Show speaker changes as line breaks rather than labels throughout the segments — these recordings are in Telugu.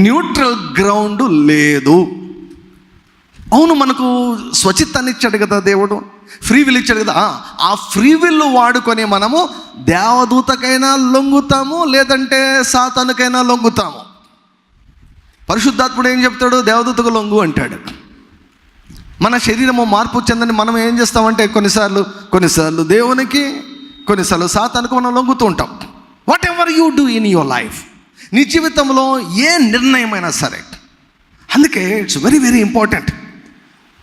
న్యూట్రల్ గ్రౌండ్ లేదు. అవును, మనకు స్వచిత్తాన్ని ఇచ్చాడు కదా దేవుడు, ఫ్రీ విల్ ఇచ్చాడు కదా. ఆ ఫ్రీ విల్ వాడుకొని మనము దేవదూతకైనా లొంగుతాము, లేదంటే సాతానుకైనా లొంగుతాము. పరిశుద్ధాత్ముడు ఏం చెప్తాడు? దేవదూతకు లొంగు అంటాడు. మన శరీరము మార్పు చెందని మనం ఏం చేస్తామంటే కొన్నిసార్లు దేవునికి, కొన్నిసార్లు సాతానుకు మనం లొంగుతూ ఉంటాం. What ever you do in your life, నీ జీవితంలో ఏ నిర్ణయమైనా సరే. అందుకే ఇట్స్ వెరీ వెరీ ఇంపార్టెంట్.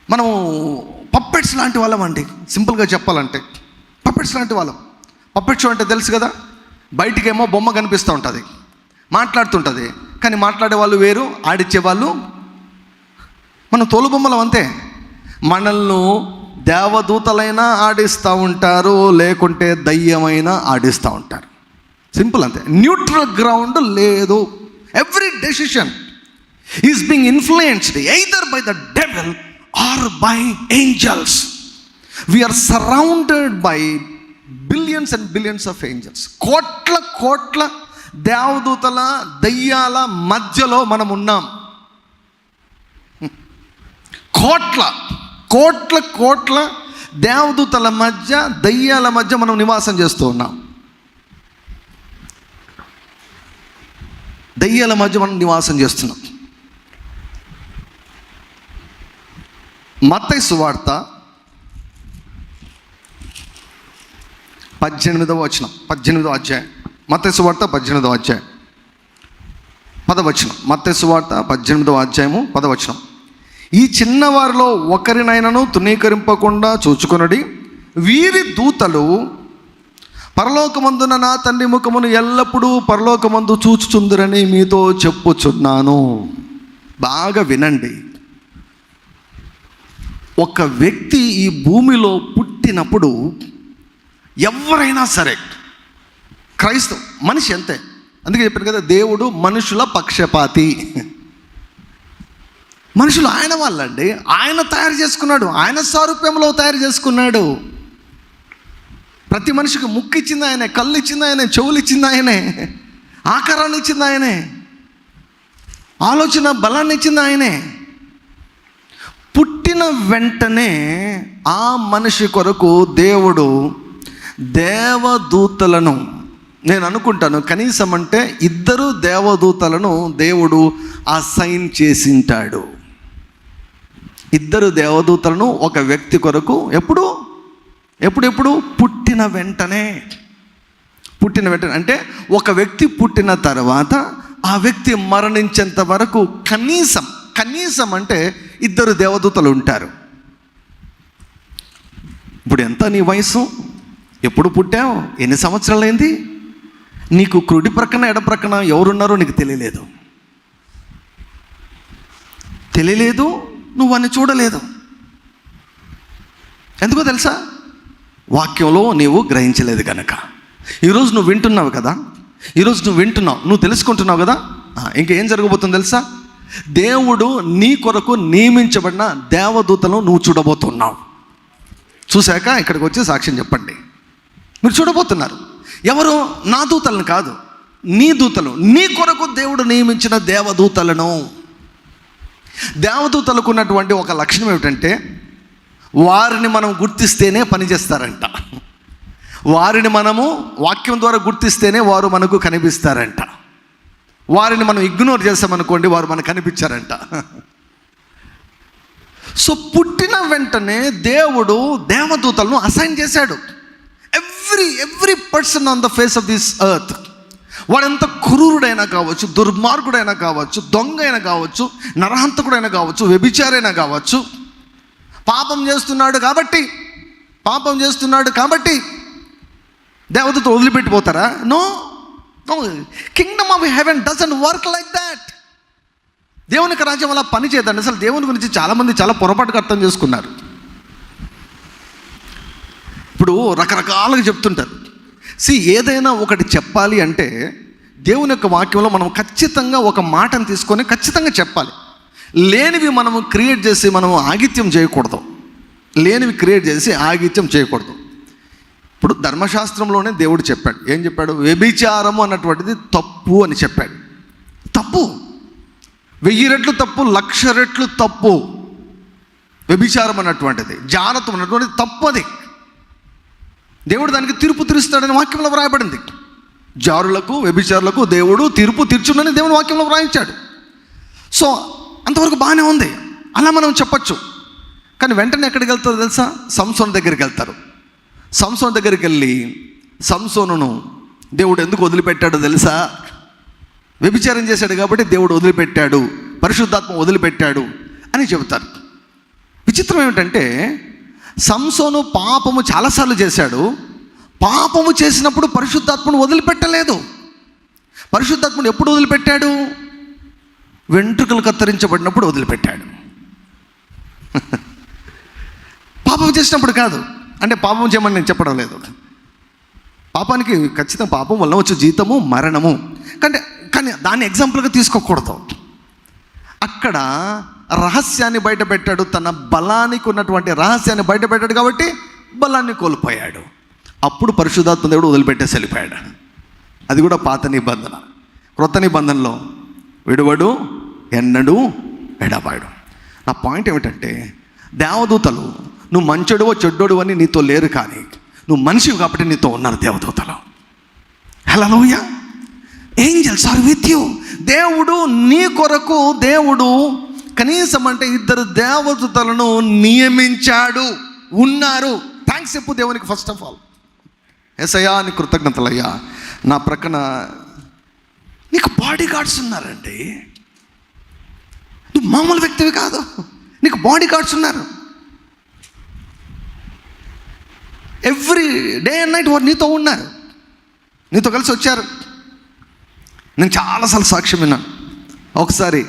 మనం పప్పెట్స్ లాంటి వాళ్ళం అండి. సింపుల్గా చెప్పాలంటే పప్పెట్స్ లాంటి వాళ్ళం. పప్పెట్ షో అంటే తెలుసు కదా, బయటికేమో బొమ్మ కనిపిస్తూ ఉంటుంది, మాట్లాడుతుంటుంది, కానీ మాట్లాడే వాళ్ళు వేరు, ఆడిచ్చే వాళ్ళు మనం తోలుబొమ్మలం అంతే. మనల్ని దేవదూతలైనా ఆడిస్తూ ఉంటారు, లేకుంటే దయ్యమైనా ఆడిస్తూ ఉంటారు. సింపుల్ అంతే. న్యూట్రల్ గ్రౌండ్ లేదు. Every decision is being influenced either by the devil or by angels. We are surrounded by billions and billions of angels. కోట్ల దేవదూతల, దయ్యాల మధ్యలో మనం ఉన్నాం. కోట్ల దేవదూతల మధ్య, దయ్యాల మధ్య మనం నివాసం చేస్తూ ఉన్నాం. దయ్యాల మధ్య మనం నివాసం చేస్తున్నాం. మత్తయి సువార్త 18వ అధ్యాయం. మత్తయి సువార్త 18వ అధ్యాయం 10వ. మత్తయి సువార్త 18వ అధ్యాయము 10వ. ఈ చిన్నవారిలో ఒకరినైనను తునీకరింపకుండా చూచుకొనుడి. వీరి దూతలు పరలోకమందున నా తండ్రి ముఖమును ఎల్లప్పుడూ పరలోకమందు చూచుచుందురని మీతో చెప్పుచున్నాను. బాగా వినండి. ఒక వ్యక్తి ఈ భూమిలో పుట్టినప్పుడు ఎవరైనా సరే, క్రైస్తవ మనిషి అంతే. అందుకే చెప్పాను కదా, దేవుడు మనుషుల పక్షపాతి. మనుషులు ఆయన వాళ్ళండి, ఆయన తయారు చేసుకున్నాడు, ఆయన సారూప్యంలో తయారు చేసుకున్నాడు. ప్రతి మనిషికి ముక్కు ఇచ్చింది ఆయనే, కళ్ళు ఇచ్చింది ఆయనే, చెవులు ఇచ్చింది ఆయనే, ఆకారాన్ని ఇచ్చింది ఆయనే, ఆలోచన బలాన్ని ఇచ్చింది ఆయనే. పుట్టిన వెంటనే ఆ మనిషి కొరకు దేవుడు దేవదూతలను, నేను అనుకుంటాను కనీసం అంటే 2 దేవదూతలను దేవుడు అసైన్ చేసింటాడు. 2 దేవదూతలను ఒక వ్యక్తి కొరకు ఎప్పుడు పుట్టిన వెంటనే అంటే ఒక వ్యక్తి పుట్టిన తర్వాత ఆ వ్యక్తి మరణించేంత వరకు కనీసం అంటే 2 దేవదూతలు ఉంటారు. ఇప్పుడు ఎంత నీ వయసు, ఎప్పుడు పుట్టావు, ఎన్ని సంవత్సరాలైంది, నీకు కుడి ప్రక్కన ఎడ ప్రక్కన ఎవరున్నారో నీకు తెలియలేదు, నువ్వు అని చూడలేదు. ఎందుకో తెలుసా? వాక్యంలో నీవు గ్రహించలేదు కనుక. ఈరోజు నువ్వు వింటున్నావు కదా, నువ్వు తెలుసుకుంటున్నావు కదా. ఇంకేం జరగబోతుందో తెలుసా? దేవుడు నీ కొరకు నియమించబడిన దేవదూతలను నువ్వు చూడబోతున్నావు. చూశాక ఇక్కడికి వచ్చి సాక్ష్యం చెప్పండి. మీరు చూడబోతున్నారు. ఎవరు? నా దూతలను కాదు, నీ దూతలు, నీ కొరకు దేవుడు నియమించిన దేవదూతలను. దేవదూతలకు ఉన్నటువంటి ఒక లక్షణం ఏమిటంటే, వారిని మనం గుర్తిస్తేనే పనిచేస్తారంట. వారిని మనము వాక్యం ద్వారా గుర్తిస్తేనే వారు మనకు కనిపిస్తారంట. వారిని మనం ఇగ్నోర్ చేస్తామనుకోండి, వారు మనకు కనిపించారంట. సో పుట్టిన వెంటనే దేవుడు దేవదూతలను అసైన్ చేశాడు. Every person on the face of this earth, వాడెంత క్రూరుడైనా కావచ్చు, దుర్మార్గుడైనా కావచ్చు, దొంగ అయినా కావచ్చు, నరహంతకుడైనా కావచ్చు, వ్యభిచారైనా కావచ్చు, పాపం చేస్తున్నాడు కాబట్టి దేవదూత వదిలిపెట్టిపోతారా? No. Kingdom of heaven doesn't work like that. దేవుని యొక్క రాజ్యం అలా పని చేయదండి. అసలు దేవుని గురించి చాలామంది చాలా పొరపాటుగా అర్థం చేసుకున్నారు. ఇప్పుడు రకరకాలుగా చెప్తుంటారు. ఏదైనా ఒకటి చెప్పాలి అంటే దేవుని యొక్క వాక్యంలో మనం ఖచ్చితంగా ఒక మాటను తీసుకొని ఖచ్చితంగా చెప్పాలి. లేనివి మనము క్రియేట్ చేసి మనము ఆగిత్యం చేయకూడదు. ఇప్పుడు ధర్మశాస్త్రంలోనే దేవుడు చెప్పాడు. ఏం చెప్పాడు? వ్యభిచారము అన్నటువంటిది తప్పు అని చెప్పాడు. తప్పు. 1000 రెట్లు తప్పు, 1,00,000 రెట్లు తప్పు. వ్యభిచారం అన్నటువంటిది, జారత్వం అన్నటువంటిది తప్పు. అది దేవుడు దానికి తీర్పు తీరుస్తాడని వాక్యంలో వ్రాయబడింది. జారులకు, వ్యభిచారులకు దేవుడు తీర్పు తీర్చునని దేవుని వాక్యంలో వ్రాయించాడు. సో అంతవరకు బాగానే ఉంది, అలా మనం చెప్పచ్చు. కానీ వెంటనే ఎక్కడికి వెళ్తారో తెలుసా? సంసోను దగ్గరికి వెళ్తారు. సంసోను దగ్గరికి వెళ్ళి సంసోనును దేవుడు ఎందుకు వదిలిపెట్టాడో తెలుసా? వ్యభిచారం చేశాడు కాబట్టి దేవుడు వదిలిపెట్టాడు, పరిశుద్ధాత్మ వదిలిపెట్టాడు అని చెబుతారు. విచిత్రం ఏమిటంటే సంసోను పాపము చాలాసార్లు చేశాడు. పాపము చేసినప్పుడు పరిశుద్ధాత్మను వదిలిపెట్టలేదు. పరిశుద్ధాత్మను ఎప్పుడు వదిలిపెట్టాడు? వెంట్రుకలు కత్తిరించబడినప్పుడు వదిలిపెట్టాడు. పాపం చేసినప్పుడు కాదు. అంటే పాపం చేయమని నేను చెప్పడం లేదు. పాపానికి ఖచ్చితంగా పాపం వల్ల వచ్చే జీతము మరణము. కానీ దాన్ని ఎగ్జాంపుల్గా తీసుకోకూడదు. అక్కడ రహస్యాన్ని బయట పెట్టాడు, తన బలానికి ఉన్నటువంటి రహస్యాన్ని బయట పెట్టాడు కాబట్టి బలాన్ని కోల్పోయాడు. అప్పుడు పరిశుద్ధాత్మ దేవుడు వదిలిపెట్టేసి వెళ్ళిపోయాడు. అది కూడా పాత నిబంధన. క్రొత్త నిబంధనలో విడువడు, ఎన్నడు ఎడబాయడు. నా పాయింట్ ఏమిటంటే దేవదూతలు నువ్వు మంచోడువో చెడ్డోడు అని నీతో లేరు, కానీ నువ్వు మనిషివి కాబట్టి నీతో ఉన్నారు దేవదూతలు. హల్లెలూయా. Angels are with you. దేవుడు నీ కొరకు దేవుడు కనీసం అంటే 2 దేవదూతలను నియమించాడు, ఉన్నారు. థ్యాంక్స్ చెప్పు దేవునికి ఫస్ట్ ఆఫ్ ఆల్. యేసయ్యా నీ కృతజ్ఞతలయ్యా, నా ప్రక్కన నీకు బాడీ గార్డ్స్ ఉన్నారండి. నువ్వు మామూలు వ్యక్తివి కాదు, నీకు బాడీ గార్డ్స్ ఉన్నారు. ఎవ్రీ డే అండ్ నైట్ వారు నీతో ఉన్నారు, నీతో కలిసి వచ్చారు. నేను చాలాసార్లు సాక్ష్యం విన్నాను. ఒకసారి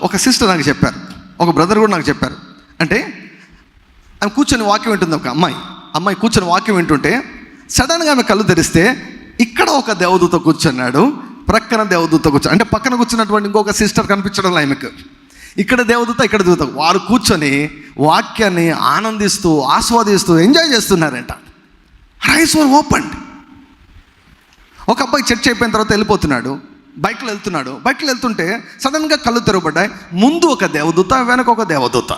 ఒక సిస్టర్ నాకు చెప్పారు, ఒక బ్రదర్ కూడా నాకు చెప్పారు. అంటే ఆమె కూర్చొని వాక్యం వింటుంది. ఒక అమ్మాయి కూర్చొని వాక్యం వింటుంటే సడన్గా ఆమె కళ్ళు తెరిస్తే ఇక్కడ ఒక దేవదూత కూర్చున్నాడు, ప్రక్కన దేవదూత కూర్చొని, అంటే పక్కన కూర్చున్నటువంటి ఇంకొక సిస్టర్ కనిపించడం ఆమెకు. ఇక్కడ దేవదూత, ఇక్కడ దేవదూత, వారు కూర్చొని వాక్యాన్ని ఆనందిస్తూ ఆస్వాదిస్తూ ఎంజాయ్ చేస్తున్నారంట. ఐస్ వర్ ఓపెన్డ్. ఒక అబ్బాయి చర్చ్ అయిపోయిన తర్వాత వెళ్ళిపోతున్నాడు, బైక్లో వెళ్తుంటే సడన్గా కళ్ళు తెరవబడ్డాయి. ముందు ఒక దేవదూత, వెనక ఒక దేవదూత.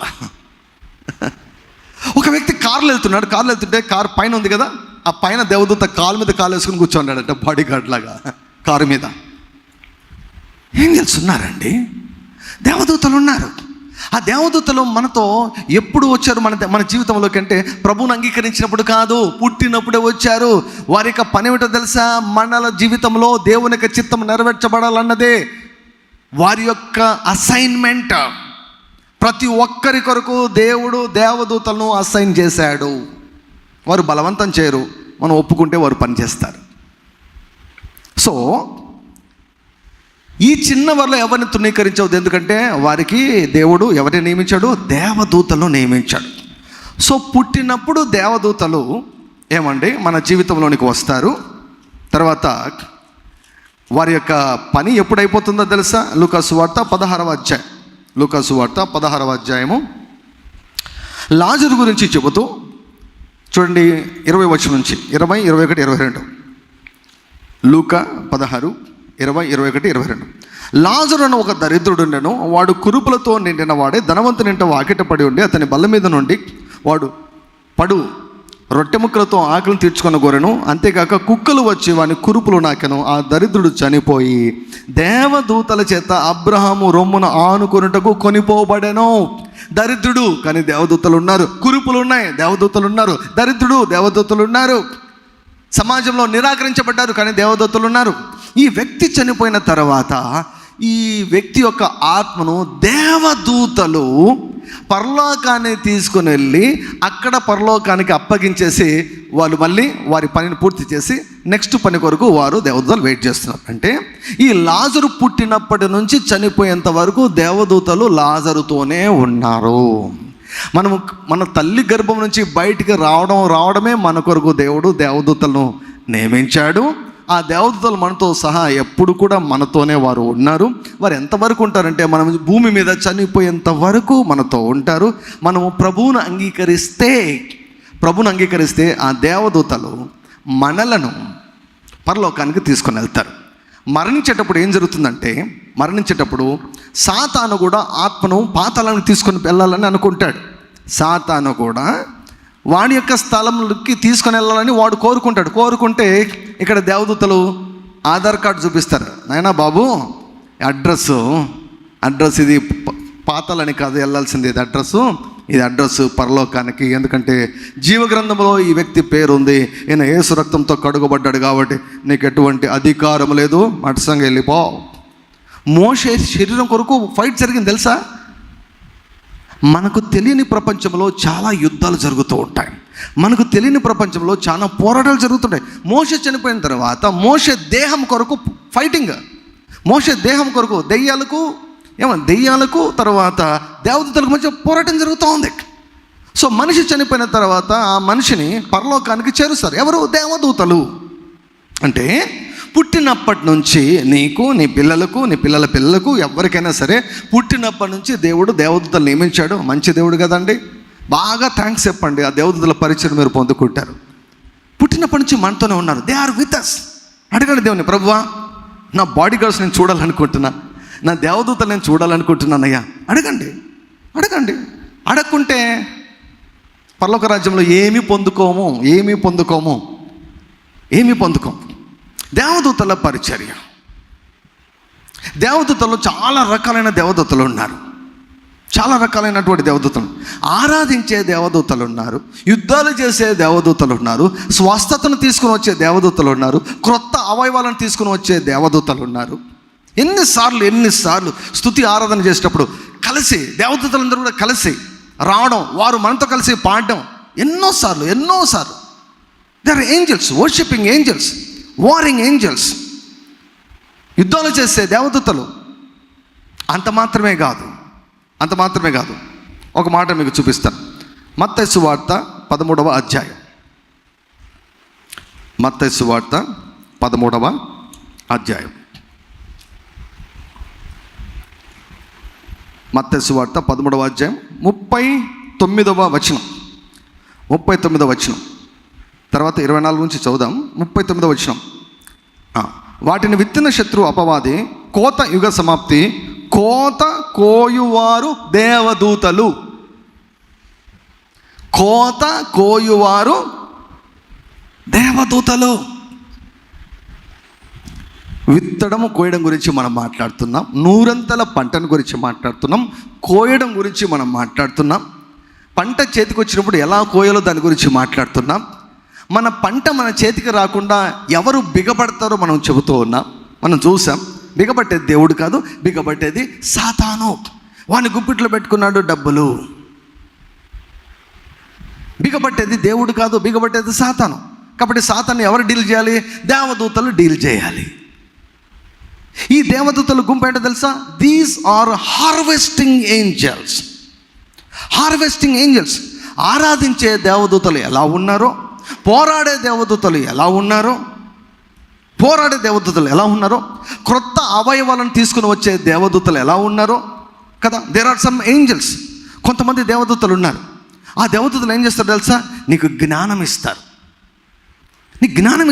ఒక వ్యక్తి కారులో వెళ్తుంటే కారు పైన ఉంది కదా, ఆ పైన దేవదూత కాలు మీద కాలు వేసుకుని కూర్చోన్నాడట, బాడీ గార్డ్ లాగా కారు మీద. ఏం తెలుసున్నారండి? దేవదూతలు ఉన్నారు. ఆ దేవదూతలు మనతో ఎప్పుడు వచ్చారు మన జీవితంలోకి అంటే ప్రభువుని అంగీకరించినప్పుడు కాదు, పుట్టినప్పుడే వచ్చారు. వారి యొక్క పని ఏమిటో తెలుసా? మనల జీవితంలో దేవుని యొక్క చిత్తం నెరవేర్చబడాలన్నదే వారి యొక్క అసైన్మెంట్. ప్రతి ఒక్కరి కొరకు దేవుడు దేవదూతలను అసైన్ చేశాడు. వారు బలవంతం చేయరు, మనం ఒప్పుకుంటే వారు పనిచేస్తారు. సో ఈ చిన్న వారిలో ఎవరిని తృణీకరించవద్దు, ఎందుకంటే వారికి దేవుడు ఎవరిని నియమించాడు? దేవదూతలను నియమించాడు. సో పుట్టినప్పుడు దేవదూతలు ఏమండి మన జీవితంలోనికి వస్తారు. తర్వాత వారి యొక్క పని ఎప్పుడైపోతుందో తెలుసా? లూకాసు వార్త 16వ అధ్యాయము లాజరు గురించి చెబుతూ చూడండి, 20 వచనం నుంచి 20, 21, 22. లూకా 16, 20, 21, 22. లాజరు అను ఒక దరిద్రుడుండెను. వాడు కురుపులతో నిండిన వాడే, ధనవంతునింట వాకిట పడి ఉండి అతని బల్ల మీద నుండి వాడు రొట్టె ముక్కలతో ఆకలిని తీర్చుకొని కోరెను. అంతేకాక కుక్కలు వచ్చి వాని కురుపులు నాకెను. ఆ దరిద్రుడు చనిపోయి దేవదూతల చేత అబ్రహాము రొమ్మున ఆనుకొనుటకు కొనిపోబడెను. దరిద్రుడు కానీ దేవదూతలు ఉన్నారు, కురుపులు ఉన్నాయి, దేవదూతలు ఉన్నారు. దరిద్రుడు, దేవదూతలు ఉన్నారు. సమాజంలో నిరాకరించబడ్డారు కానీ దేవదూతలు ఉన్నారు. ఈ వ్యక్తి చనిపోయిన తర్వాత ఈ వ్యక్తి యొక్క ఆత్మను దేవదూతలు పరలోకాన్ని తీసుకుని వెళ్ళి అక్కడ పరలోకానికి అప్పగించేసి వాళ్ళు మళ్ళీ వారి పనిని పూర్తి చేసి నెక్స్ట్ పని కొరకు వారు దేవదూతలు వెయిట్ చేస్తున్నారు. అంటే ఈ లాజరు పుట్టినప్పటి నుంచి చనిపోయేంత వరకు దేవదూతలు లాజరుతోనే ఉన్నారు. మన తల్లి గర్భం నుంచి బయటికి రావడమే మన కొరకు దేవుడు దేవదూతలను నియమించాడు. ఆ దేవదూతలు మనతో సహా ఎప్పుడు కూడా మనతోనే వారు ఉన్నారు. వారు ఎంతవరకు ఉంటారంటే మనం భూమి మీద చనిపోయేంత వరకు మనతో ఉంటారు. మనము ప్రభువును అంగీకరిస్తే ఆ దేవదూతలు మనలను పరలోకానికి తీసుకొని వెళ్తారు. మరణించేటప్పుడు ఏం జరుగుతుందంటే, మరణించేటప్పుడు సాతాను కూడా ఆత్మను పాతాళానికి తీసుకొని వెళ్ళాలని అనుకుంటాడు. సాతాను కూడా వాడి యొక్క స్థలంలోకి తీసుకొని వెళ్ళాలని వాడు కోరుకుంటే ఇక్కడ దేవదూతలు ఆధార్ కార్డు చూపిస్తారు. నాయనా బాబు, అడ్రస్ ఇది పాతాళానికి కాదు వెళ్ళాల్సింది, ఇది అడ్రస్ పరలోకానికి. ఎందుకంటే జీవగ్రంథంలో ఈ వ్యక్తి పేరు ఉంది, ఈయన యేసు రక్తంతో కడుగబడ్డాడు కాబట్టి నీకు ఎటువంటి అధికారం లేదు, మట్సంగా వెళ్ళిపో. మోషే శరీరం కొరకు ఫైట్ జరిగింది తెలుసా? మనకు తెలియని ప్రపంచంలో చాలా యుద్ధాలు జరుగుతూ ఉంటాయి. మనకు తెలియని ప్రపంచంలో చాలా పోరాటాలు జరుగుతుంటాయి. మోషే చనిపోయిన తర్వాత మోషే దేహం కొరకు ఫైటింగ్, మోషే దేహం కొరకు దెయ్యాలకు తర్వాత దేవదూతలకు మధ్య పోరాటం జరుగుతూ ఉంది. సో మనిషి చనిపోయిన తర్వాత ఆ మనిషిని పరలోకానికి చేరుస్తారు. ఎవరు? దేవదూతలు. అంటే పుట్టినప్పటి నుంచి నీకు, నీ పిల్లలకు, నీ పిల్లల పిల్లలకు, ఎవరికైనా సరే పుట్టినప్పటి నుంచి దేవుడు దేవదూతలు నియమించాడు. మంచి దేవుడు కదండి. బాగా థ్యాంక్స్ చెప్పండి, ఆ దేవదూతల పరిచయం మీరు పొందుకుంటారు. పుట్టినప్పటి నుంచి మనతోనే ఉన్నారు. They are with us. అడగండి దేవుని, ప్రభువా నా బాడీ గార్డ్స్ నేను చూడాలనుకుంటున్నా, నా దేవదూతలు నేను చూడాలనుకుంటున్నానయ్యా. అడగండి. అడగకుంటే పరలోక రాజ్యంలో ఏమీ పొందుకోము. దేవదూతల పరిచర్య. దేవదూతలు చాలా రకాలైన దేవదూతలు ఉన్నారు. చాలా రకాలైనటువంటి దేవదూతలు. ఆరాధించే దేవదూతలు ఉన్నారు, యుద్ధాలు చేసే దేవదూతలు ఉన్నారు, స్వస్థతను తీసుకుని వచ్చే దేవదూతలు ఉన్నారు, క్రొత్త అవయవాలను తీసుకుని వచ్చే దేవదూతలు ఉన్నారు. ఎన్నిసార్లు స్తుతి ఆరాధన చేసేటప్పుడు కలిసి దేవదూతలందరూ కూడా కలిసి రావడం, వారు మనతో కలిసి పాడడం. ఎన్నోసార్లు they are angels, worshipping angels, warring angels, యుద్ధాలు చేసే దేవదూతలు. అంత మాత్రమే కాదు. ఒక మాట మీకు చూపిస్తాను. మత్తయి సువార్త 13వ అధ్యాయం. మత్తయి సువార్త 13వ అధ్యాయం. మత్తయి సువార్త 13వ అధ్యాయం 39వ వచనం. తర్వాత 24 నుంచి చదువుదాం. 39వ వచనం. వాటిని విత్తిన శత్రువు అపవాది, కోత యుగ సమాప్తి, కోత కోయువారు దేవదూతలు. కోత కోయువారు దేవదూతలు. విత్తడము కోయడం గురించి మనం మాట్లాడుతున్నాం. నూరంతల పంటను గురించి మాట్లాడుతున్నాం. కోయడం గురించి మనం మాట్లాడుతున్నాం. పంట చేతికి వచ్చినప్పుడు ఎలా కోయాలో దాని గురించి మాట్లాడుతున్నాం. మన పంట మన చేతికి రాకుండా ఎవరు బిగపడతారో మనం చెబుతూ ఉన్నాం. మనం చూసాం, బిగబట్టేది దేవుడు కాదు, బిగబట్టేది సాతాను. వాని గుప్పిట్లో పెట్టుకున్నాడు డబ్బులు. బిగబట్టేది దేవుడు కాదు, బిగబట్టేది సాతాను. కాబట్టి సాతాన్ని ఎవరు డీల్ చేయాలి? దేవదూతలు డీల్ చేయాలి. ఈ దేవదూతల గుంపు ఏంటో తెలుసా? These are harvesting angels. ఆరాధించే దేవదూతలు ఎలా ఉన్నారో, పోరాడే దేవదూతలు ఎలా ఉన్నారో, క్రొత్త అవయవాలను తీసుకుని వచ్చే దేవదూతలు ఎలా ఉన్నారో కదా. There are some angels. కొంతమంది దేవదూతలు ఉన్నారు. ఆ దేవదూతలు ఏం చేస్తారు తెలుసా? నీకు జ్ఞానం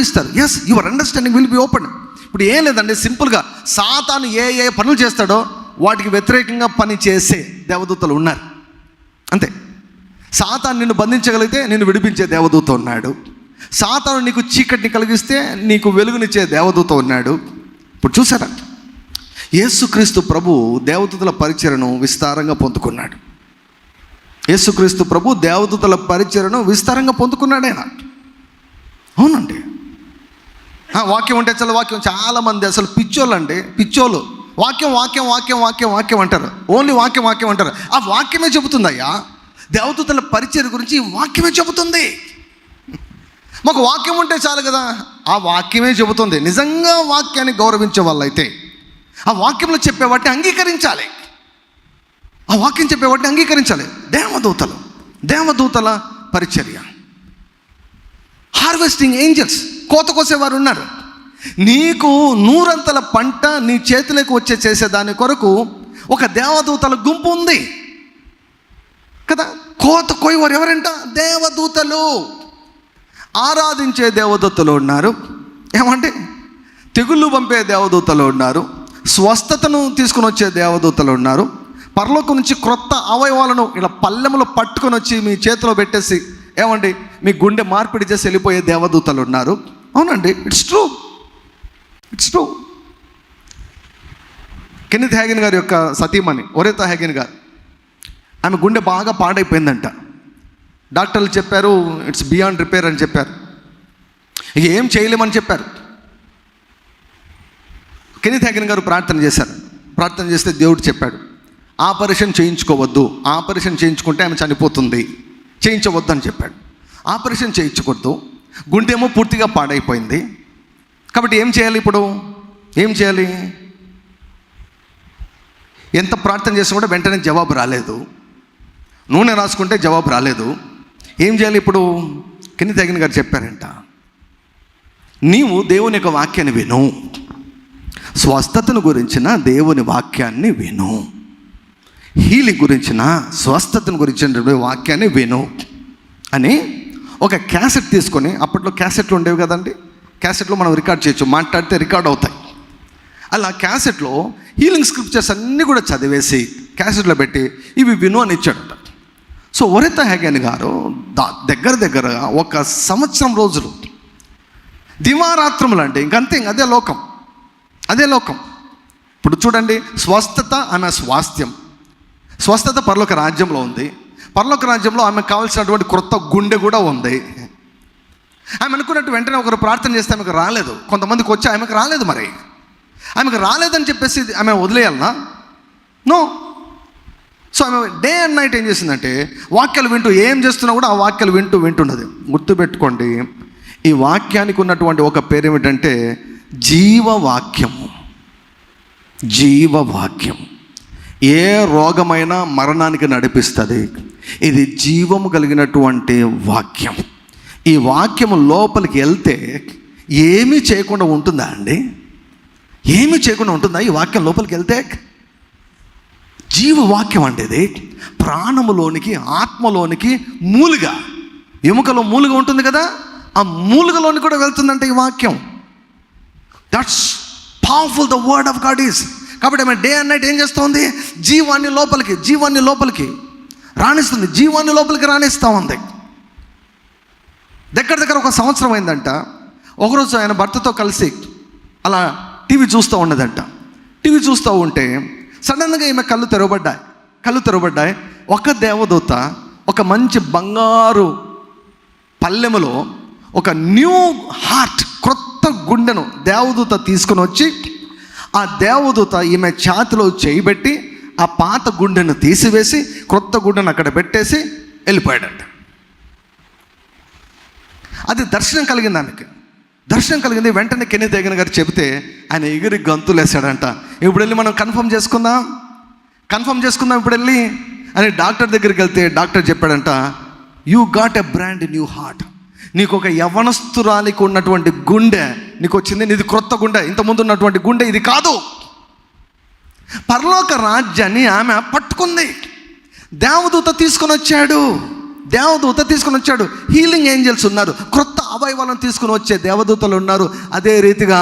ఇస్తారు. Yes, your understanding will be open. ఇప్పుడు ఏం లేదండి, సింపుల్గా సాతాను ఏ పనులు చేస్తాడో వాటికి వ్యతిరేకంగా పని చేసే దేవదూతలు ఉన్నారు. అంతే. సాతాను నిన్ను బంధించగలిగితే నిన్ను విడిపించే దేవదూత ఉన్నాడు. సాతాను నీకు చీకటిని కలిగిస్తే నీకు వెలుగునిచ్చే దేవదూత ఉన్నాడు. ఇప్పుడు చూసారా, యేసుక్రీస్తు ప్రభు దేవదూతల పరిచర్యను విస్తారంగా పొందుకున్నాడు. ఆయన. అవునండి. వాక్యం అంటే చాలా వాక్యం. చాలామంది అసలు పిచ్చోళ్ళు వాక్యం అంటారు. ఓన్లీ వాక్యం అంటారు. ఆ వాక్యమే చెబుతుందయ్యా. దేవదూతల పరిచర్య గురించి ఈ వాక్యమే చెబుతుంది. మాకు వాక్యం ఉంటే చాలు కదా. ఆ వాక్యమే చెబుతుంది. నిజంగా వాక్యాన్ని గౌరవించే వాళ్ళైతే ఆ వాక్యంలో చెప్పేవాటిని అంగీకరించాలి. దేవదూతల పరిచర్య. హార్వెస్టింగ్ ఏంజల్స్, కోత కోసేవారు ఉన్నారు. నీకు నూరంతల పంట నీ చేతిలోకి వచ్చే చేసేదాని కొరకు ఒక దేవదూతల గుంపు ఉంది కదా. కోత కోయవారు ఎవరంట? దేవదూతలు. ఆరాధించే దేవదూతలు ఉన్నారు. ఏమంటే తెగుళ్ళు పంపే దేవదూతలు ఉన్నారు, స్వస్థతను తీసుకుని వచ్చే దేవదూతలు ఉన్నారు, పరలోకం నుంచి క్రొత్త అవయవాలను ఇలా పల్లెములో పట్టుకొని వచ్చి మీ చేతిలో పెట్టేసి ఏమండి మీ గుండె మార్పిడి చేసి వెళ్ళిపోయే దేవదూతలు ఉన్నారు. అవునండి, ఇట్స్ ట్రూ. కెన్నెత్ హ్యాగిన్ గారి యొక్క సతీమణి ఒరేతా హ్యాగిన్ గారు, ఆమె గుండె బాగా పాడైపోయిందంట. డాక్టర్లు చెప్పారు ఇట్స్ బియాండ్ రిపేర్ అని చెప్పారు, ఇక ఏం చేయలేమని చెప్పారు. కెన్నెత్ హ్యాగిన్ గారు ప్రార్థన చేశారు. ప్రార్థన చేస్తే దేవుడు చెప్పాడు, ఆపరేషన్ చేయించుకోవద్దు, ఆపరేషన్ చేయించుకుంటే ఆమె చనిపోతుంది, చేయించవద్దు అని చెప్పాడు. ఆపరేషన్ చేయించకూడదు, గుండె ఏమో పూర్తిగా పాడైపోయింది. కాబట్టి ఏం చేయాలి? ఇప్పుడు ఏం చేయాలి? ఎంత ప్రార్థన చేసినా కూడా వెంటనే జవాబు రాలేదు, నూనె రాసుకుంటే జవాబు రాలేదు. ఏం చేయాలి ఇప్పుడు? కెన్నెత్ హ్యాగిన్ గారు చెప్పారంట, నీవు దేవుని యొక్క వాక్యాన్ని విను, స్వస్థతను గురించిన దేవుని వాక్యాన్ని విను, హీలింగ్ గురించిన స్వస్థతను గురించిన వాక్యాన్ని విను అని ఒక క్యాసెట్ తీసుకొని, అప్పట్లో క్యాసెట్లు ఉండేవి కదండి, క్యాసెట్లో మనం రికార్డ్ చేయొచ్చు, మాట్లాడితే రికార్డ్ అవుతాయి. అలా క్యాసెట్లో హీలింగ్ స్క్రిప్చర్స్ అన్నీ కూడా చదివేసి క్యాసెట్లో పెట్టి ఇవి విను అని ఇచ్చాడట. సో ఒరేతా హ్యాగిన్ గారు దగ్గర 1 సంవత్సరం రోజులు దివారాత్రములు అంటే ఇంకంతే, అదే లోకం. ఇప్పుడు చూడండి, స్వస్థత ఆమె స్వాస్థ్యం, స్వస్థత పరలోక రాజ్యంలో ఉంది. పరలోక రాజ్యంలో ఆమెకు కావాల్సినటువంటి క్రొత్త గుండె కూడా ఉంది. ఆమె అనుకున్నట్టు వెంటనే ఒకరు ప్రార్థన చేస్తే ఆమెకు రాలేదు, కొంతమందికి వచ్చి ఆమెకు రాలేదు. మరి ఆమెకు రాలేదని చెప్పేసి ఆమె వదిలేయాలనా? నో. సో ఆమె డే అండ్ నైట్ ఏం చేసిందంటే వాక్యాలు వింటూ, ఏం చేస్తున్నా కూడా ఆ వాక్యాలు వింటున్నది. గుర్తుపెట్టుకోండి, ఈ వాక్యానికి ఉన్నటువంటి ఒక పేరు ఏమిటంటే జీవవాక్యము. ఏ రోగమైనా మరణానికి నడిపిస్తుంది. ఇది జీవము కలిగినటువంటి వాక్యం. ఈ వాక్యము లోపలికి వెళ్తే ఏమీ చేయకుండా ఉంటుందా అండి? ఏమీ చేయకుండా ఉంటుందా ఈ వాక్యం లోపలికి వెళ్తే? జీవవాక్యం అంటే ఇది ప్రాణములోనికి, ఆత్మలోనికి మూలుగా, ఎముకలో మూలుగా ఉంటుంది కదా, ఆ మూలుగలోనికి కూడా వెళ్తుందంటే ఈ వాక్యం. That's powerful the word of God is. కాబట్టి ఆమె డే అండ్ నైట్ ఏం చేస్తుంది? జీవాన్ని లోపలికి రాణిస్తుంది, జీవాన్ని లోపలికి రాణిస్తూ ఉంది. దగ్గర 1 సంవత్సరం అయిందంట. ఒకరోజు ఆయన భర్తతో కలిసి అలా టీవీ చూస్తూ ఉన్నదంట. టీవీ చూస్తూ ఉంటే సడన్గా ఈమె కళ్ళు తెరవబడ్డాయి. ఒక దేవదూత ఒక మంచి బంగారు పల్లెములో ఒక న్యూ హార్ట్, క్రొత్త గుండెను దేవదూత తీసుకుని వచ్చి, ఆ దేవదూత ఈమె ఛాతిలో చేయబెట్టి ఆ పాత గుండెను తీసివేసి క్రొత్త గుండెను అక్కడ పెట్టేసి వెళ్ళిపోయాడంట. అది దర్శనం కలిగింది ఆమెకి. వెంటనే కెన్నెత్ హ్యాగిన్ గారు చెబితే ఆయన ఎగిరి గంతులు వేసాడంట. ఇప్పుడు వెళ్ళి మనం కన్ఫర్మ్ చేసుకుందాం ఇప్పుడు వెళ్ళి అని డాక్టర్ దగ్గరికి వెళ్తే డాక్టర్ చెప్పాడంట, you got a brand new heart. నీకు ఒక యవనస్తురాలికి ఉన్నటువంటి గుండె నీకు వచ్చింది, నీది క్రొత్త గుండె, ఇంతకుముందు ఉన్నటువంటి గుండె ఇది కాదు. పరలోక రాజ్యాన్ని ఆమె పట్టుకుంది. దేవదూత తీసుకొని వచ్చాడు. హీలింగ్ ఏంజల్స్ ఉన్నారు, క్రొత్త అవయవాలను తీసుకుని వచ్చే దేవదూతలు ఉన్నారు. అదే రీతిగా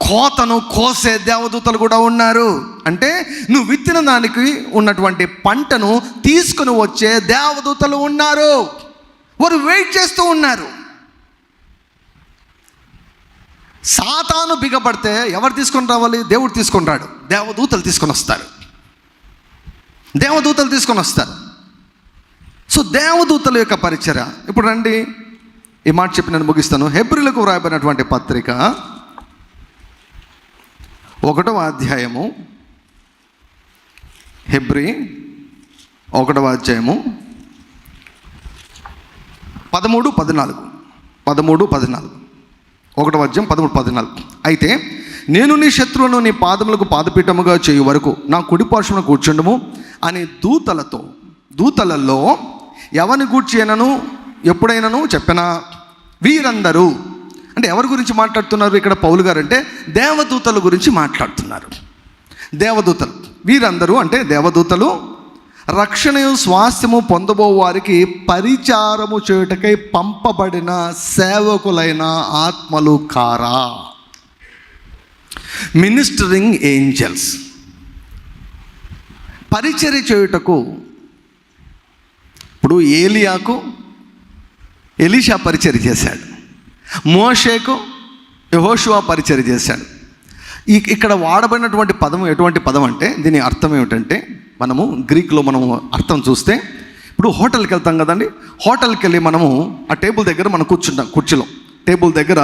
కోతను కోసే దేవదూతలు కూడా ఉన్నారు. అంటే నువ్వు విత్తిన దానికి ఉన్నటువంటి పంటను తీసుకుని వచ్చే దేవదూతలు ఉన్నారు. వారు వెయిట్ చేస్తూ ఉన్నారు. సాతాను బిగపడితే ఎవరు తీసుకొని రావాలి? దేవుడు తీసుకొని రాడు, దేవదూతలు తీసుకొని వస్తారు. సో దేవదూతల యొక్క పరిచర్య. ఇప్పుడు రండి, ఈ మాట చెప్పి నేను ముగిస్తాను. హెబ్రీలకు వ్రాయబడినటువంటి పత్రిక 1వ అధ్యాయము, హెబ్రీ 1వ అధ్యాయము 13-14. 1వ అధ్యాయం 13-14. అయితే నేను నీ శత్రువులను నీ పాదములకు పాదపీఠముగా చేయు వరకు నా కుడి పార్శ్వమున కూర్చుండుము అని దూతలలో ఎవరిని గూర్చి అయినను ఎప్పుడైనాను చెప్పినా వీరందరూ, అంటే ఎవరి గురించి మాట్లాడుతున్నారు ఇక్కడ పౌలు గారు అంటే? దేవదూతల గురించి మాట్లాడుతున్నారు. దేవదూతలు వీరందరూ అంటే దేవదూతలు రక్షణయు స్వాస్థ్యము పొందబో వారికి పరిచారము చేయుటకై పంపబడిన సేవకులైన ఆత్మలు కారా. Ministering angels. పరిచర్య చేయుటకు ఇప్పుడు ఏలియాకు ఎలీషా పరిచర్య చేశాడు, మోషేకు యెహోషువ పరిచర్య చేశాడు. ఇక్కడ వాడబడినటువంటి పదం ఎటువంటి పదం అంటే, దీని అర్థం ఏమిటంటే, మనము గ్రీక్లో మనము అర్థం చూస్తే, ఇప్పుడు హోటల్కి వెళ్తాం కదండి, హోటల్కి వెళ్ళి మనము ఆ టేబుల్ దగ్గర మనం కూర్చుంటాం, కుర్చీలో టేబుల్ దగ్గర,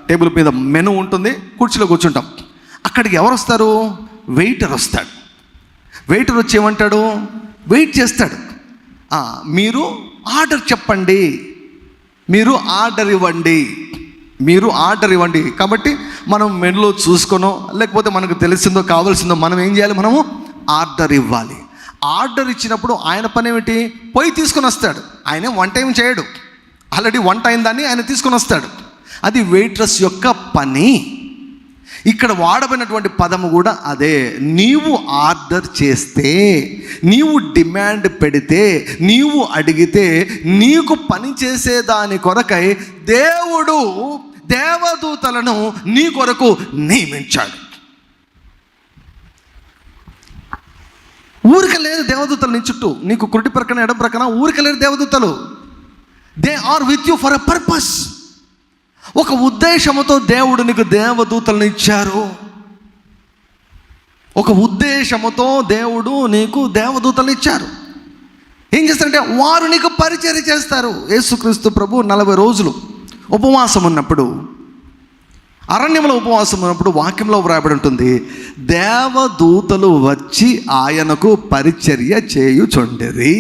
టేబుల్ మీద మెనూ ఉంటుంది, కుర్చీలో కూర్చుంటాం. అక్కడికి ఎవరు వస్తారు? వెయిటర్ వస్తాడు. వెయిటర్ వచ్చి ఏమంటాడు? వెయిట్ చేస్తాడు. మీరు ఆర్డర్ చెప్పండి, మీరు ఆర్డర్ ఇవ్వండి, మీరు ఆర్డర్ ఇవ్వండి. కాబట్టి మనం మెనూలో చూసుకోనో లేకపోతే మనకు తెలిసిందో కావాల్సిందో మనం ఏం చేయాలి? మనము ఆర్డర్ ఇవ్వాలి. ఆర్డర్ ఇచ్చినప్పుడు ఆయన పని ఏమిటి? పోయి తీసుకొని వస్తాడు. ఆయన వంట ఏం చేయడు, ఆల్రెడీ వంట అయిందాన్ని ఆయన తీసుకొని వస్తాడు. అది వెయిట్రస్ యొక్క పని. ఇక్కడ వాడబడినటువంటి పదము కూడా అదే. నీవు ఆర్డర్ చేస్తే, నీవు డిమాండ్ పెడితే, నీవు అడిగితే, నీకు పని చేసేదాని కొరకై దేవుడు దేవదూతలను నీ కొరకు నియమించాడు. ఊరికే లేదు దేవదూతలు నీ చుట్టూ, నీకు కుడి ప్రక్కన ఎడం ప్రక్కన ఊరికే లేరు దేవదూతలు. They are with you for a purpose. ఒక ఉద్దేశముతో దేవుడు నీకు దేవదూతలను ఇచ్చారు. ఒక ఉద్దేశముతో దేవుడు నీకు దేవదూతలను ఇచ్చారు. ఏం చేస్తారంటే వారు నీకు పరిచర్య చేస్తారు. యేసుక్రీస్తు ప్రభు 40 రోజులు ఉపవాసం ఉన్నప్పుడు, అరణ్యంలో ఉపవాసం ఉన్నప్పుడు వాక్యంలో వ్రాయబడి ఉంటుంది, దేవదూతలు వచ్చి ఆయనకు పరిచర్య చేయుచుండెరి.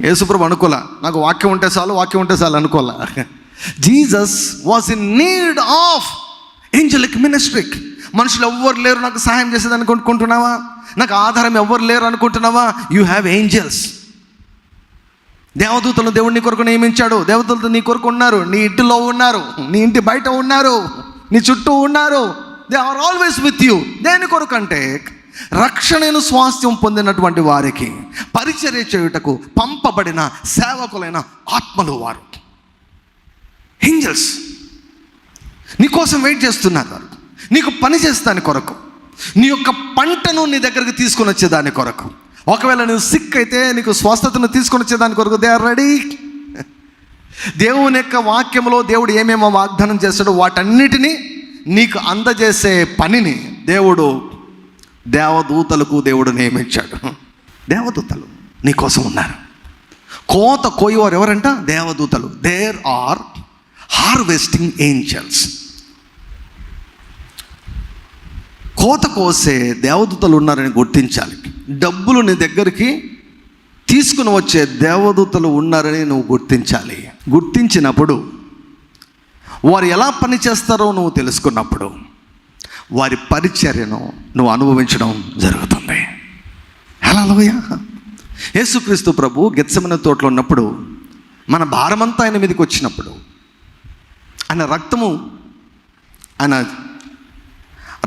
యేసుప్రభు అనుకోలే, నాకు వాక్యం ఉంటే చాలు అనుకోలే. Jesus was in need of angelic ministry. మనుషులు ఎవ్వరు లేరు నాకు సహాయం చేసేది అనుకుంటున్నావా? నాకు ఆధారం ఎవ్వరు లేరు అనుకుంటున్నావా? You have angels. దేవదూతలు దేవుడు నీ కొరకు నియమించాడు. దేవదూతలు నీ కొరకు ఉన్నారు, నీ ఇంటిలో ఉన్నారు, నీ ఇంటి బయట ఉన్నారు, నీ చుట్టూ ఉన్నారు. They are always with you. దేని కొరకు అంటే రక్షణను స్వాస్థ్యం పొందినటువంటి వారికి పరిచర్య చేయుటకు పంపబడిన సేవకులైన ఆత్మలు వారు. ఏంజల్స్ నీకోసం వెయిట్ చేస్తున్నారు. వారు నీకు పని చేస్తాని కొరకు, నీ యొక్క పంటను నీ దగ్గరికి తీసుకొని వచ్చేదాని కొరకు. ఒకవేళ నువ్వు సిక్ అయితే నీకు స్వస్థతను తీసుకొని వచ్చేదాని కొరకు దే ఆర్ రెడీ. దేవుని యొక్క వాక్యంలో దేవుడు ఏమేమో వాగ్దానం చేస్తాడో వాటన్నిటినీ నీకు అందజేసే పనిని దేవదూతలకు దేవుడు నియమించాడు. దేవదూతలు నీకోసం ఉన్నారు. కోత కోయవారు ఎవరంట? దేవదూతలు. There are harvesting angels. కోత కోసే దేవదూతలు ఉన్నారని గుర్తించాలి. డబ్బులు నీ దగ్గరికి తీసుకుని వచ్చే దేవదూతలు ఉన్నారని నువ్వు గుర్తించాలి. గుర్తించినప్పుడు వారు ఎలా పని చేస్తారో నువ్వు తెలుసుకున్నప్పుడు వారి పరిచర్యను నువ్వు అనుభవించడం జరుగుతుంది. హల్లెలూయా. యేసుక్రీస్తు ప్రభు గెత్సెమనే తోటలో ఉన్నప్పుడు మన భారమంతా ఆయన మీదకి వచ్చినప్పుడు ఆయన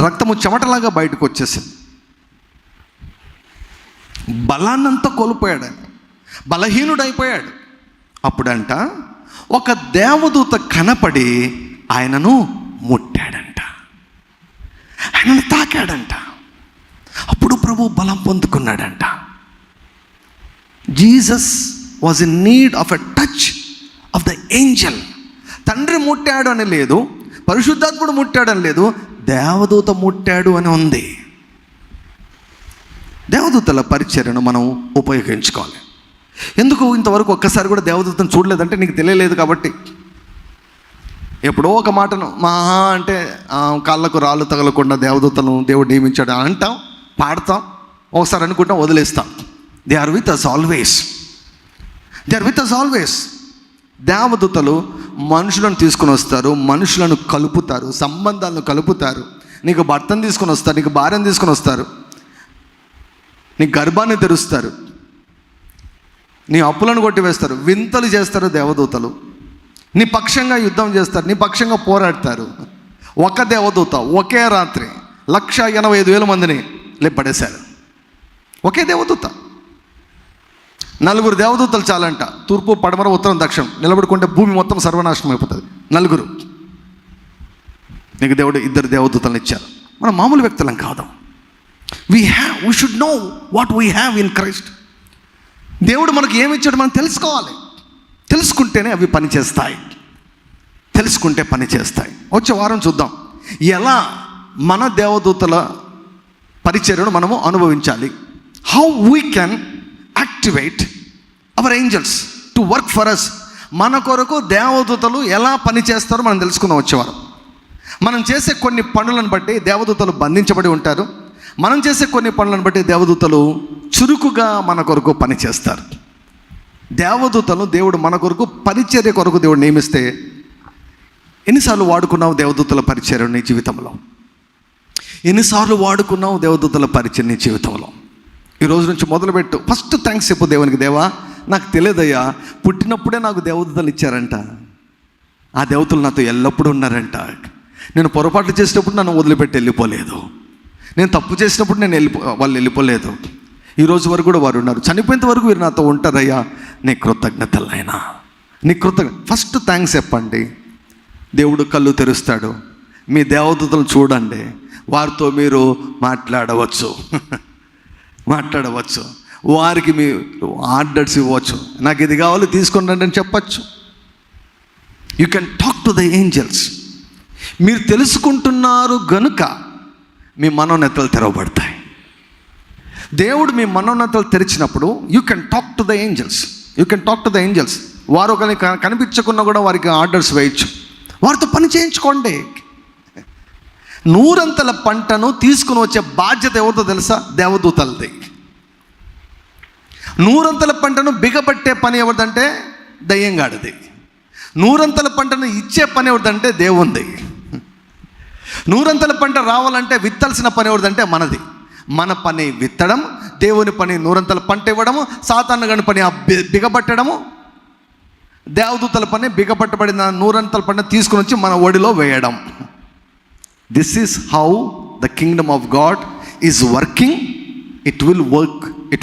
రక్తము చెమటలాగా బయటకు వచ్చేసింది. బలాన్నంతా కోల్పోయాడు, బలహీనుడైపోయాడు. అప్పుడంట ఒక దేవదూత కనపడి ఆయనను ముట్టాడంట, ఆయనను తాకాడంట. అప్పుడు ప్రభు బలం పొందుకున్నాడంట. Jesus was in need of a touch of the angel. తండ్రి ముట్టాడు అని లేదు, పరిశుద్ధాత్ముడు ముట్టాడని లేదు, దేవదూత ముట్టాడు అని ఉంది. దేవదూతల పరిచర్యను మనం ఉపయోగించుకోవాలి. ఎందుకు ఇంతవరకు ఒక్కసారి కూడా దేవదూతను చూడలేదంటే నీకు తెలియలేదు కాబట్టి. ఎప్పుడో ఒక మాటను మహా అంటే కాళ్ళకు రాళ్ళు తగలకుండా దేవదూతలను దేవుడు నియమించాడు అంటాం, పాడతాం, ఒకసారి అనుకుంటాం, వదిలేస్తాం. They are with us always. దేవదూతలు మనుషులను తీసుకొని వస్తారు, మనుషులను కలుపుతారు, సంబంధాలను కలుపుతారు. నీకు భర్తను తీసుకొని వస్తారు, నీకు భార్యను తీసుకొని వస్తారు, నీ గర్భాన్ని తెరుస్తారు, నీ అప్పులను కొట్టివేస్తారు, వింతలు చేస్తారు దేవదూతలు. నీ పక్షంగా యుద్ధం చేస్తారు, నీ పక్షంగా పోరాడతారు. ఒక దేవదూత ఒకే రాత్రి 185,000 మందిని లేపడేశారు. ఒకే దేవదూత. 4 దేవదూతలు చాలంట. తూర్పు, పడమర, ఉత్తరం, దక్షిణం నిలబడుకుంటే భూమి మొత్తం సర్వనాశనం అయిపోతుంది. 4 నీకు దేవుడు 2 దేవదూతలను ఇచ్చారు. మనం మామూలు వ్యక్తులం కాదు. We should know what we have in Christ. దేవుడు మనకు ఏమి ఇచ్చాడు మనం తెలుసుకోవాలి. తెలుసుకుంటేనే అవి పనిచేస్తాయి. తెలుసుకుంటే పని చేస్తాయి. వచ్చే వారం చూద్దాం ఎలా మన దేవదూతల పరిచర్యను మనము అనుభవించాలి. How we can activate our angels to work for us. మన కొరకు దేవదూతలు ఎలా పని చేస్తారో మనం తెలుసుకుందాం వచ్చేవారు. మనం చేసే కొన్ని పనులను బట్టి దేవదూతలు బంధించబడి ఉంటారు. మనం చేసే కొన్ని పనులను బట్టి దేవదూతలు చురుకుగా మన కొరకు పని చేస్తారు. దేవదూతలను దేవుడు మన కొరకు పరిచర్య కొరకు దేవుడు నియమిస్తే ఎన్నిసార్లు వాడుకున్నావు దేవదూతల పరిచర్య నీ జీవితంలో? ఎన్నిసార్లు వాడుకున్నావు దేవదూతల పరిచర్య నీ జీవితంలో? ఈ రోజు నుంచి మొదలుపెట్టు. ఫస్ట్ థ్యాంక్స్ చెప్పు దేవునికి. దేవా, నాకు తెలియదయ్యా, పుట్టినప్పుడే నాకు దేవదూతలు ఇచ్చారంట. ఆ దేవతలు నాతో ఎల్లప్పుడూ ఉన్నారంట. నేను పొరపాట్లు చేసినప్పుడు నన్ను వదిలిపెట్టి వెళ్ళిపోలేదు. నేను తప్పు చేసినప్పుడు వాళ్ళు వెళ్ళిపోలేదు. ఈరోజు వరకు కూడా వారు ఉన్నారు. చనిపోయేంత వరకు వీరు నాతో ఉంటారయ్యా. నీ కృతజ్ఞతలు అయినా, నీ ఫస్ట్ థ్యాంక్స్ చెప్పండి. దేవుడు కళ్ళు తెరుస్తాడు. మీ దేవదూతలు చూడండి. వారితో మీరు మాట్లాడవచ్చు. వారికి మీ ఆర్డర్స్ ఇవ్వచ్చు. నాకు ఇది కావాలి తీసుకోండి అని చెప్పచ్చు. You can talk to the angels. మీరు తెలుసుకుంటున్నారు గనుక మీ మనోనేతలు తెరవబడతాయి. దేవుడు మీ మనోనేతలు తెరిచినప్పుడు you can talk to the angels. వారు ఒకరికి కనిపించకుండా కూడా వారికి ఆర్డర్స్ వేయచ్చు. వారితో పని చేయించుకోండి. 100 పంటను తీసుకుని వచ్చే బాధ్యత ఎవరితో తెలుసా? దేవదూతలది. 100 పంటను బిగబట్టే పని ఎవరిదంటే దయ్యంగాడిది. 100 పంటను ఇచ్చే పని ఎవరిదంటే దేవుంది. 100 పంట రావాలంటే విత్తాల్సిన పని ఎవరిదంటే మనది. మన పని విత్తడం, దేవుని పని 100 పంట ఇవ్వడము, సాతాను గని పని బిగబట్టడము, దేవదూతల పని బిగపట్టబడిన 100 పంట తీసుకుని వచ్చి మన ఒడిలో వేయడం. This is how the Kingdom of God is working. It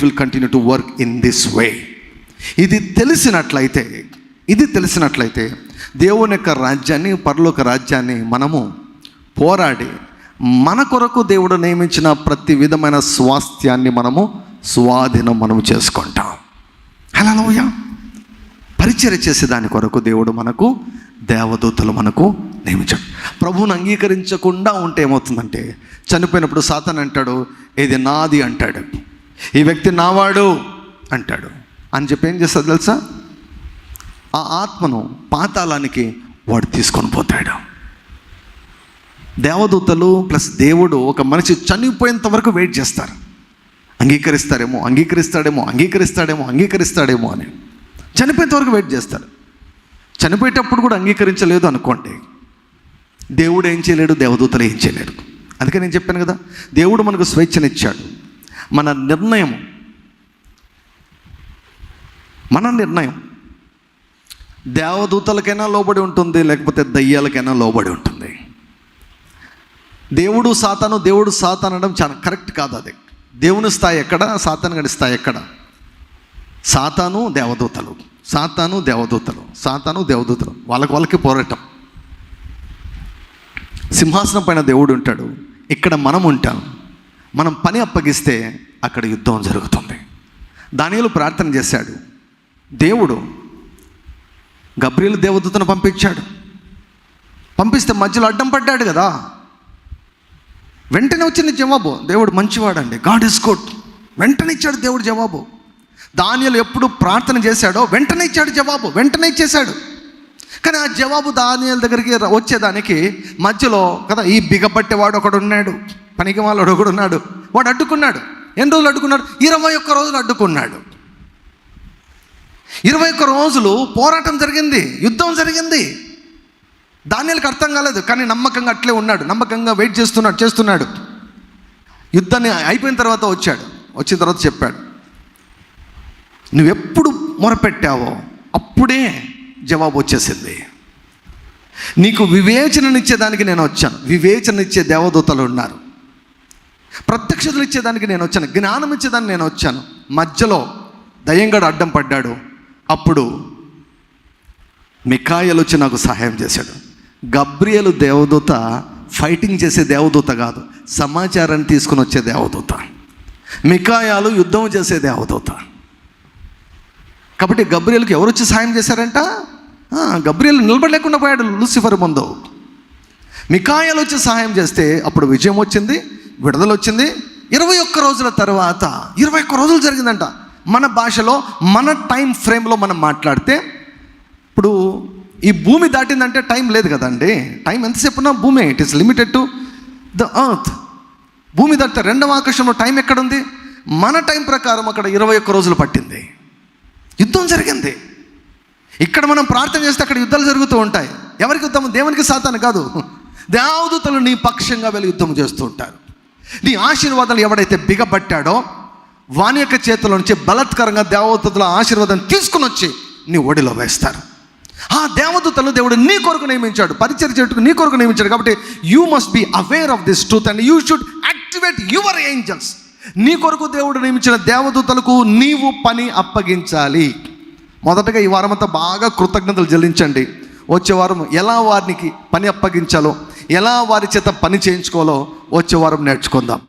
will continue to work in this way. ఇది తెలిసినట్లయితే దేవుని యొక్క రాజ్యాన్ని, పరలోక రాజ్యాన్ని మనము పోరాడి మన కొరకు దేవుడు నియమించిన ప్రతి విధమైన స్వాస్థ్యాన్ని మనము చేసుకుంటాం. హల్లెలూయా. పరిచర్య చేసే దాని కొరకు దేవుడు మనకు దేవదూతలు నియమించాడు. ప్రభువును అంగీకరించకుండా ఉంటే ఏమవుతుందంటే, చనిపోయినప్పుడు సాతాను అంటాడు, ఇది నాది అంటాడు, ఈ వ్యక్తి నావాడు అంటాడు అని చెప్పి ఏం చేస్తాడు తెలుసా? ఆ ఆత్మను పాతాళానికి వాడు తీసుకొని పోతాడు. దేవదూతలు ప్లస్ దేవుడు ఒక మనిషి చనిపోయేంత వరకు వెయిట్ చేస్తారు. అంగీకరిస్తాడేమో అని చనిపోయేంత వరకు వెయిట్ చేస్తారు. చనిపోయేటప్పుడు కూడా అంగీకరించలేదు అనుకోండి, దేవుడు ఏం చేయలేడు, దేవదూతలు ఏం చేయలేరు. అందుకే నేను చెప్పాను కదా, దేవుడు మనకు స్వేచ్ఛనిచ్చాడు. మన నిర్ణయం దేవదూతలకైనా లోబడి ఉంటుంది, లేకపోతే దయ్యాలకైనా లోబడి ఉంటుంది. దేవుడు సాతాను అనడం చాలా కరెక్ట్ కాదు. అది దేవుని స్థాయి ఎక్కడ, సాతాను గడి స్థాయి ఎక్కడ? సాతాను దేవదూతలు వాళ్ళకి పోరాటం. సింహాసనం పైన దేవుడు ఉంటాడు, ఇక్కడ మనం ఉంటాం. మనం పని అప్పగిస్తే అక్కడ యుద్ధం జరుగుతుంది. దానియేలు ప్రార్థన చేశాడు. దేవుడు గబ్రియలు దేవదూతను పంపిస్తే మధ్యలో అడ్డం పడ్డాడు కదా. వెంటనే వచ్చింది జవాబు. దేవుడు మంచివాడండి, గాడ్ ఇస్ గుడ్. వెంటనే ఇచ్చాడు దేవుడు జవాబు. దానియేలు ఎప్పుడు ప్రార్థన చేశాడో వెంటనే ఇచ్చాడు జవాబు, వెంటనే ఇచ్చేశాడు. కానీ ఆ జవాబు దానియేలు దగ్గరికి వచ్చేదానికి మధ్యలో కదా ఈ బిగబట్టేవాడు ఒకడు ఉన్నాడు, పనికి వాళ్ళు ఒకడు ఉన్నాడు. వాడు అడ్డుకున్నాడు. ఎన్ని రోజులు అడ్డుకున్నాడు? 21 రోజులు అడ్డుకున్నాడు. 21 రోజులు పోరాటం జరిగింది, యుద్ధం జరిగింది. దానియేలుకి అర్థం కాలేదు, కానీ నమ్మకంగా అట్లే ఉన్నాడు. నమ్మకంగా వెయిట్ చేస్తున్నాడు. యుద్ధాన్ని అయిపోయిన తర్వాత వచ్చిన తర్వాత చెప్పాడు, నువ్వెప్పుడు మొరపెట్టావో అప్పుడే జవాబు వచ్చేసింది. నీకు వివేచననిచ్చేదానికి నేను వచ్చాను. వివేచననిచ్చే దేవదూతలు ఉన్నారు. ప్రత్యక్షతలు ఇచ్చేదానికి నేను వచ్చాను. జ్ఞానం ఇచ్చేదానికి నేను వచ్చాను. మధ్యలో దయ్యంగాడు అడ్డం పడ్డాడు. అప్పుడు మికాయేలు వచ్చి నాకు సహాయం చేశాడు. గబ్రియలు దేవదూత ఫైటింగ్ చేసే దేవదూత కాదు, సమాచారాన్ని తీసుకుని వచ్చే దేవదూత. మికాయాలు యుద్ధం చేసే దేవదూత. కాబట్టి గబ్రియల్కి ఎవరు వచ్చి సాయం చేశారంట? గబ్రియల్ నిలబడలేకుండా పోయాడు లూసిఫర్ ముందు. మికాయాలు వచ్చి సహాయం చేస్తే అప్పుడు విజయం వచ్చింది, విడుదల వచ్చింది. 21 రోజుల తర్వాత 21 రోజులు జరిగిందంట. మన భాషలో మన టైం ఫ్రేమ్లో మనం మాట్లాడితే, ఇప్పుడు ఈ భూమి దాటిందంటే టైం లేదు కదండి. టైం ఎంతసేపు ఉన్నా భూమి, it is limited to the earth. భూమి దాటితే రెండవ ఆకాశంలో టైం ఎక్కడుంది? మన టైం ప్రకారం అక్కడ 21 రోజులు పట్టింది. యుద్ధం జరిగింది. ఇక్కడ మనం ప్రార్థన చేస్తే అక్కడ యుద్ధాలు జరుగుతూ ఉంటాయి. ఎవరికి యుద్ధం? దేవునికి సాతాను కాదు. దేవదూతలు నీ పక్షంగా వెళ్ళి యుద్ధం చేస్తూ ఉంటారు. నీ ఆశీర్వాదాలు ఎవడైతే బిగబట్టాడో వాని యొక్క చేతుల నుంచి బలత్కరంగా దేవదూతల ఆశీర్వాదం తీసుకుని వచ్చి నీ ఒడిలో వేస్తారు. ఆ దేవదూతలు దేవుడు నీ కొరకు నియమించాడు, పరిచర్య చేయుటకు నీ కొరకు నియమించాడు. కాబట్టి you must be aware of this truth and you should activate your angels. నీ కొరకు దేవుడు నియమించిన దేవదూతలకు నీవు పని అప్పగించాలి. మొదటగా ఈ వారం అంతా బాగా కృతజ్ఞతలు చెల్లించండి. వచ్చే వారం ఎలా వారికి పని అప్పగించాలో, ఎలా వారి చేత పని చేయించుకోవాలో వచ్చే వారం నేర్చుకుందాం.